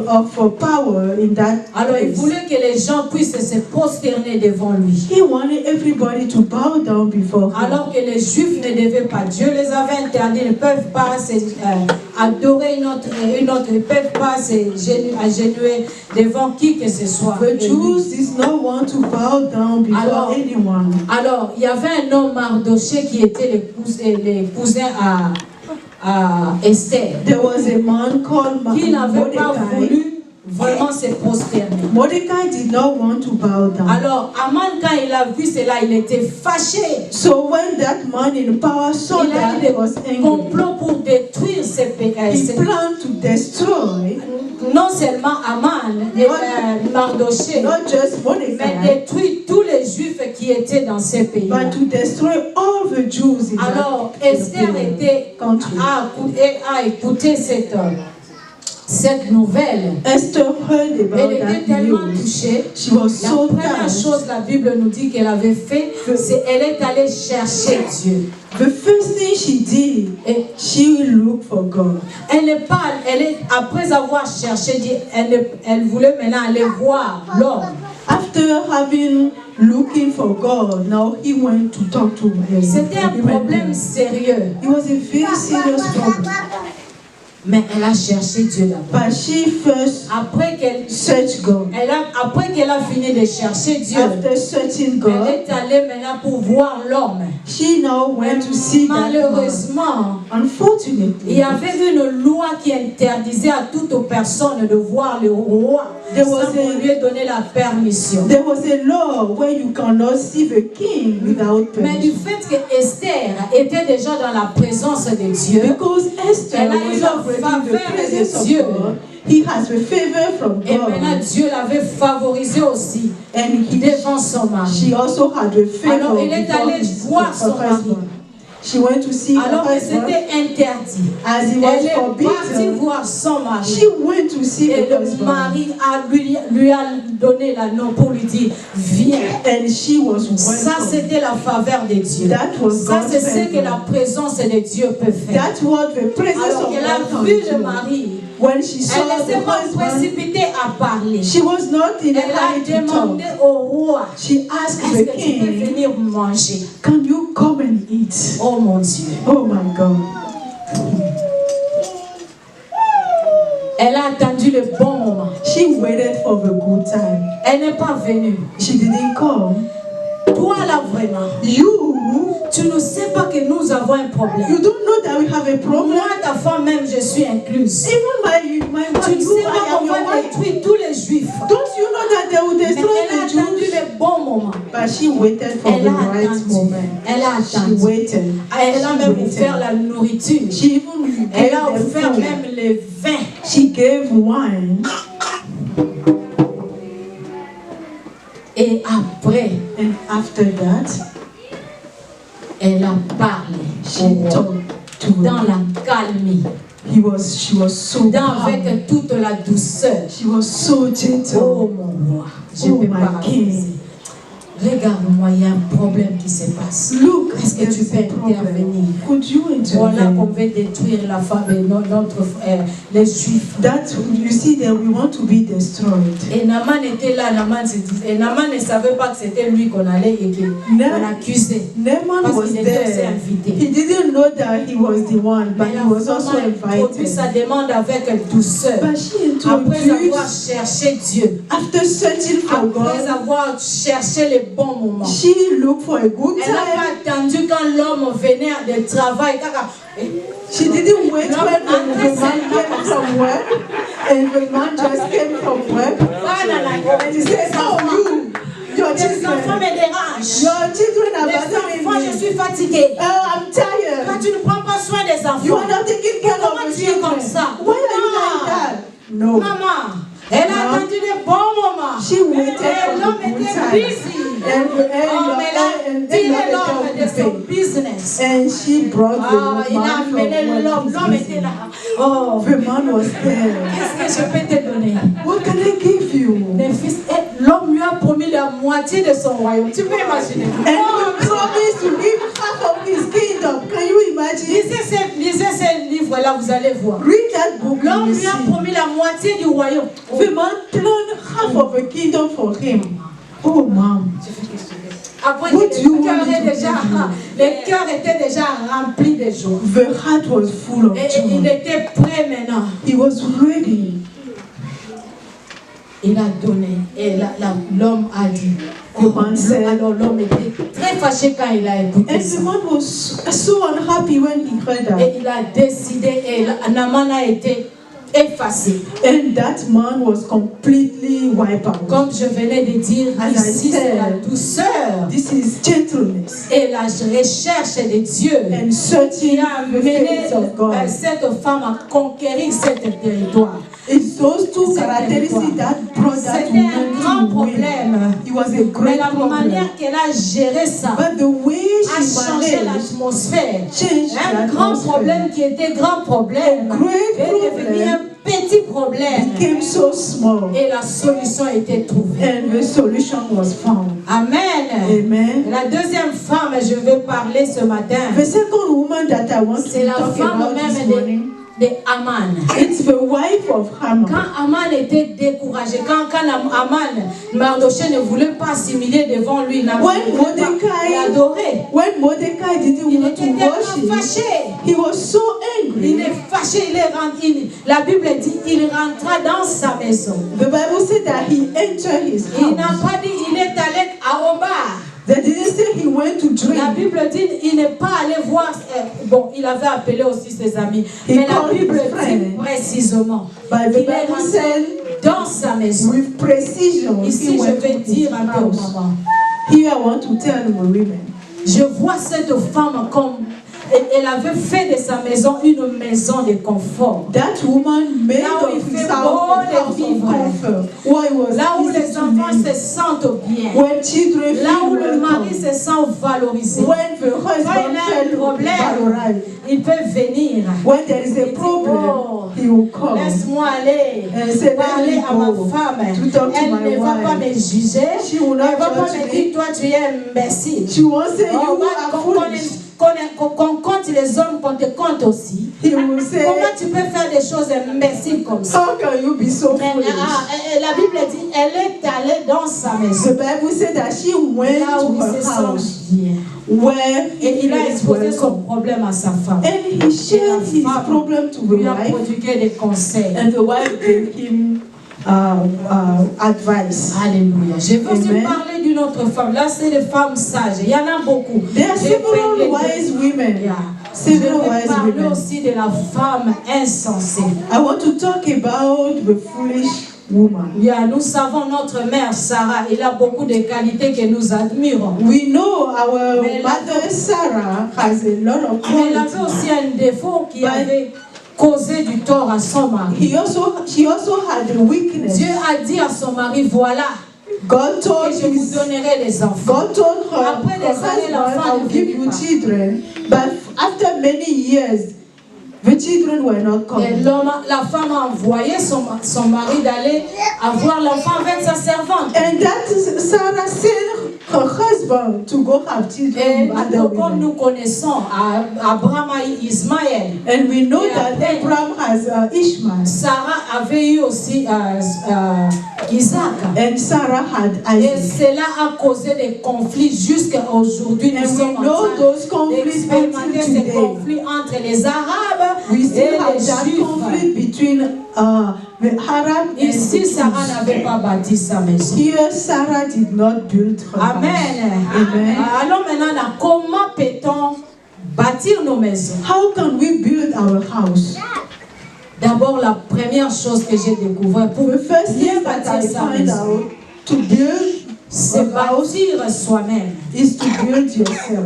power in that Alors il place. voulait que les gens puissent se prosterner devant lui. He wanted everybody to bow down before him. Alors que les Juifs ne devaient pas. Dieu les avait interdits, ils ne peuvent pas adorer une autre, ils ne peuvent pas s'agenouiller devant qui que ce soit. The Jews did not want to bow down before anyone. Alors, il y avait un homme Mardoché qui était le cousin à Esther. There was a man called Qui n'avait pas Mordecai. voulu vraiment se prosterner. Mordecai did not want to bow down. Alors, Aman, quand il a vu cela, il était fâché. So when that man in power saw Il a that, eu he des was angry. complots pour détruire ces He pays. planned to destroy Non seulement Aman et Mardoché, not just mais Mordecai, détruire tous les Juifs qui étaient dans ces pays. but to destroy all the Jews in Alors, that Esther a écouté cette nouvelle. Esther heard Elle about était that tellement news. touchée. She was La so première touched. chose la Bible nous dit qu'elle avait fait, c'est qu'elle est allée chercher Dieu. The first thing she did, Et she looked for God. après avoir cherché Dieu, elle voulait maintenant aller voir l'homme. After having looking for God, now he went to talk to him. C'était un problème sérieux. It was a very serious problem. Mais elle a cherché Dieu d'abord. But she first Après qu'elle searched God. après qu'elle a fini de chercher Dieu, After searching elle God, est allée maintenant pour voir l'homme. she now went to see that man. Malheureusement, il Unfortunately, y avait une loi qui interdisait à toute personne de voir le roi sans qu'on lui ait donné la permission. there was a law where you cannot see the king without Mais du permission. fait que Esther était déjà dans la présence de Dieu, Because Esther elle a was eu la already in the faveur presence de of Dieu. God. He has the favor from Et maintenant God. Dieu l'avait favorisé aussi And devant son mari. she also had the favor Alors elle est before allée his voir son mari. husband. She went to see her Alors que husband c'était interdit. as he Elle was est partie forbidden. voir son mari. She went to see Et her le husband. mari lui a donné la nom pour lui dire viens. And she was Ça welcome. c'était la faveur de Dieu. That was Ça God's c'est ce que favor. la présence de Dieu peut faire. That's what the presence Alors of qu'elle a God can vu le do. mari, When she saw elle ne the s'est pas husband, précipitée à parler. she was not in a Elle a hurry to talk. demandé au roi, She asked est-ce the que tu peux king, venir manger? can you come and eat? Oh mon Dieu. Oh my God. Elle a attendu le bon moment. She waited for the good time. Elle n'est pas venue. She didn't come. Toi là vraiment, tu ne sais pas que nous avons un problème. You don't know that we have a problem. Moi, ta femme même, je suis incluse. Even my Tu ne wife, sais I pas am qu'on your va wife. détruire tous les juifs. Don't you know that they will Mais destroy elle a the attendu Jews? le bon moment. But she waited for Elle the a right attendu. moment. Elle a She attendu. waited. Elle a She même waited. offert la nourriture. She even Elle gave a them offert food. même le vin. She gave wine. Et après, And after that, elle a parlé she au roi, talked to dans him. la calmie, She was so calm. avec toute la douceur. She was so gentle. Oh mon roi, je Oh, peux my paraphraser. king. Regarde-moi, il y a un problème qui se passe. Look, Est-ce que tu there's peux a problem. intervenir? Could you Voilà qu'on intervene? veut détruire la femme et notre frère, les Juifs. That you see that we want to be destroyed. Et Naaman était là, Naaman se disait, et Naaman ne savait pas que c'était lui qu'on allait et qu'on accusait. Naaman Parce was qu'il était aussi there. invité. He didn't know that he was the one, but Mais he la was also femme a introduit invited. sa demande avec douceur. But she Après avoir introduced, cherché Dieu, after searching for après God, avoir cherché les bons moments, she looked for a good elle n'a time. pas attendu quand l'homme venait de travail. She didn't wait No, when I'm the man listening. came from work, and the man just came from work, and he said, "Oh, your Les enfants children, me dérangent. your children are Les bothering enfants, je me. suis fatiguée. Oh, I'm Quand tired. tu ne prends pas soin des You enfants, are not taking care of comment the tu es comme children. ça? Why are you like that?" No. Maman, elle a No. attendu les bons moments. She waited Et for l'homme the good était time. busy. Oh, mais elle a tiré l'homme de son business. And she brought Ah, the il a man amené from l'homme. work. L'homme était là. Oh, The man was there. qu'est-ce que je peux te donner? What can I give you? Les fils, l'homme lui a promis la moitié de son royaume. Tu peux imaginer? And he promised to give half of his kingdom. Can you imagine? Lisez ce livre-là cela, vous allez voir. Read that book. L'homme You lui a see. promis la moitié du royaume. The man planned half of a kingdom for him. Oh, mom. Après, What do you le cœur want me est to déjà, give you? le cœur était déjà rempli de joie. The heart was full of Et il joy. était prêt maintenant. He was ready. Il a donné. Et l'homme a dit. The man said, Alors l'homme était très fâché quand il a écouté and ça. the man was so unhappy when he heard that. Et il a décidé, et Naaman a été effacé. And that man was completely wiped out. Comme je venais de dire, As I ici c'est la said, douceur this is gentleness et la recherche de Dieu and qui searching a the mené face of God. cette femme à conquérir ce territoire. It's those two Cette characteristics that brought that C'était un grand woman to win. problème. It was a Mais great la problem. manière qu'elle a géré ça But the way a she changé managed l'atmosphère. changed Un grand l'atmosphere. problème qui était grand problème Great est devenu problem un petit problème. became so small Et la solution a été trouvée. and the solution was found. Amen. Amen. La deuxième femme, je vais parler ce matin, The second woman that I want c'est to la talk femme about this même morning, de Aman. it's the wife of Haman. Quand Aman était découragé, quand Aman, Mardochée ne voulait pas assimiler devant lui, il n'avait When pas Mordecai- l'adorer. When Mordecai didn't Il want était to tellement worship, fâché. he was so Il angry. est fâché, la Bible dit, il rentra dans sa maison. The Bible said that he entered his Il n'a house. pas dit, il est allé au bar. They didn't say he went to La drink. Bible dit, il n'est pas allé voir, bon, il avait appelé aussi ses amis, He mais la called Bible his dit friend. précisément But the qu'il est Bible rentré said dans sa maison. with precision Ici, he je went vais to his dire un peu aux house. mamans. Here I want to tell the women. Je vois cette femme comme elle avait fait de sa maison une maison de confort. That woman made Là où of il his fait house beau a de house of vivre. comfort. Why was Là où easy les to enfants live. se sentent bien. When children Là où feel le mari welcome. se sent valorisé. When the Quand il husband a un felt problème, valorized. il peut venir. When there is Il a dit, problem, oh, he will come. laisse-moi aller And say, parler let à me ma go femme. to talk to Elle my ne va pas wife. me juger. She will Elle ne not va pas judge me me. dire, toi tu es imbécile. She won't say Oh, you va- are qu'on foolish. qu'on compte les hommes, qu'on te compte aussi. He will say, Comment tu peux faire des choses imbéciles comme ça? how can you be so Mais, foolish? la Bible dit, elle est allée dans sa maison. The Bible said that she went Là où to il her se house sent bien. where Et he il a is exposé son welcome. problème à sa femme. And he shared his femme problem to the Lui a wife, prodigué des conseils. and the wife gave him advice. Alléluia. Je vais aussi Amen. parler d'une autre femme. Là, c'est des femmes sages. Il y en a beaucoup. There are J'ai several parlé de- wise women. Yeah. Je Several vais wise parler women. aussi de la femme insensée. I want to talk about the foolish woman. Yeah, nous savons notre mère Sarah. Elle a beaucoup de qualités que nous admirons. We know our Mais la- mother Sarah has a lot of Mais elle avait qualities. aussi un défaut qui But- avait causé du tort à son mari. She also had a weakness. Dieu a dit à son mari, voilà, God que told je vous his, donnerai les enfants. God told her, Après des années, l'enfant husband, I'll ne give venait you pas. children. But after many years, the children were not Et coming. la femme a envoyé son mari d'aller avoir l'enfant avec sa servante. And that is Sarah sent her husband to go have children Et with other comme women. nous connaissons, Abraham a eu Ismaël. And we know Et that après- Abraham has Ishmael. Sarah avait eu aussi Isaac. And Sarah had Et Isaac. cela a causé des conflits jusqu'à aujourd'hui. Nous And we sommes en know train those conflicts d'expérimenter until ces today. conflits entre les Arabes We et still have les that Juifs. conflict between the Arab and the Ici, Sarah Jews. n'avait pas bâti sa maison. Here, Sarah did not build her Amen. house. Amen. Alors maintenant, comment peut-on bâtir nos maisons? How can we build our house? D'abord, la première chose que j'ai découvert pour The first bien thing that I bâtir sa find maison, out to build c'est a house bâtir soi-même. is to build yourself.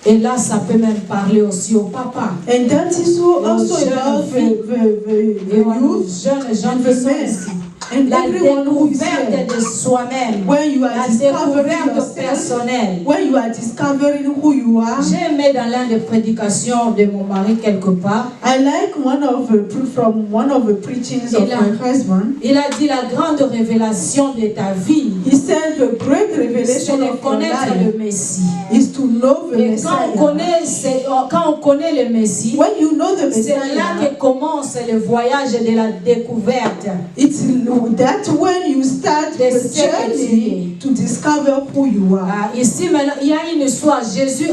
Et là, ça peut même parler aussi au papa. And that is also Aux jeunes about filles. the Et aux youth jeunes gens and qui the sont men. ici. And la everyone who is découverte here, de soi-même, when you are la discovering découverte yourself, personnelle. when you are discovering who you are. J'ai aimé dans l'un des prédications de mon mari quelque part. I like from one of the preachings of my husband. Il a dit la grande révélation de ta vie, He said the great c'est revelation de of your connaître life le Messie. is to know the Et Messiah. quand on connaît le Messie, When you know the c'est là Messiah, que commence le voyage de la découverte. it's that when you start De the ce que tu es. journey to discover who you are. Ah, ici maintenant, il y a une histoire. Jésus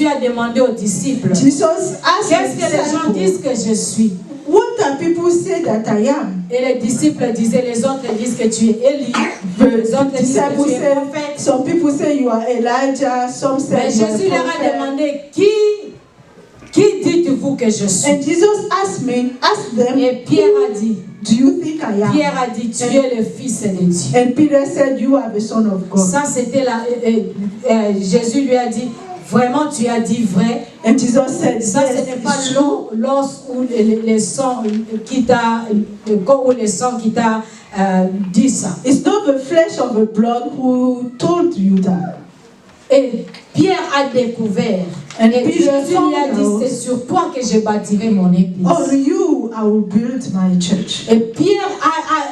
a demandé aux disciples, Jesus asked qu'est-ce the que les gens disent disciples, que je suis? what do people say that I am? Et les disciples disaient, les autres disent que tu es Élie, les The autres disent que disciples tu es say, prophète. some people say you are Elijah, some Mais say you are Jésus leur a prophet. demandé, qui dites-vous que je suis? And Jesus asked them, Et Pierre a dit, do you think I am? Pierre a dit, tu es le Fils de Dieu. And Peter said, you are the Son of God. Ça c'était Jésus lui a dit, vraiment tu as dit vrai. And Jesus said, Ça yes, ce n'est pas it's true. l'os ou le sang qui t'a, le corps ou le sang qui t'a dit ça. It's not the flesh of the blood who told you that. Et Pierre a découvert. And Et Peter Jésus lui a dit, found out, c'est sur toi que je bâtirai mon église. on you I will build my church. Et Pierre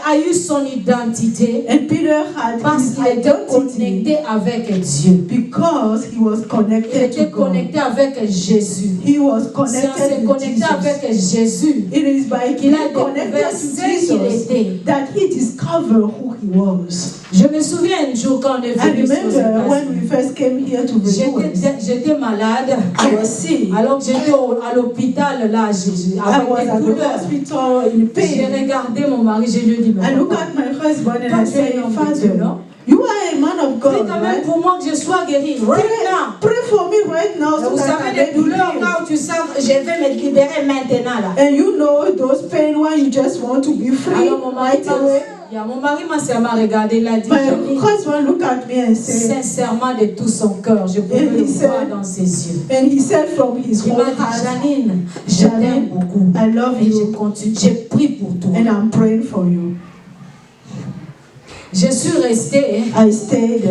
a eu son identité And Peter had parce his qu'il était identity connecté avec Dieu. because he was Il connected to était God. connecté avec Jésus. He was Si on s'est connected with connecté Jesus. avec Jésus, It is by qu'il a being connected découvert to ce qu'il Jesus était. that he discovered who he was. Je me souviens un jour quand on est I venu aux remember when États-Unis. we first came here to the US, J'étais malade. I was sick. Alors que j'étais à l'hôpital là, I avec was des at the douleurs. hospital in J'ai pain. regardé mon mari, je lui ai dit, mais I look papa, at my husband and toi I tu es say, un homme de Dieu, Father, non? you are a man of Prie God, quand même right? pour moi que je sois guéri. Right now. Pray for me right now so Vous that savez I les may be douleurs healed. quand tu sens que je vais me libérer maintenant là. And you know those pain when you just want to be free Alors mon mari right away. m'a regardé, il a dit, My husband looked at me and said, sincèrement de tout son cœur, je pouvais le voir dans ses yeux. and he said from his Il whole m'a dit, heart, Janine, je t'aime beaucoup. I love Et you j'ai pris pour toi. and I'm praying for you. Je suis restée. I stayed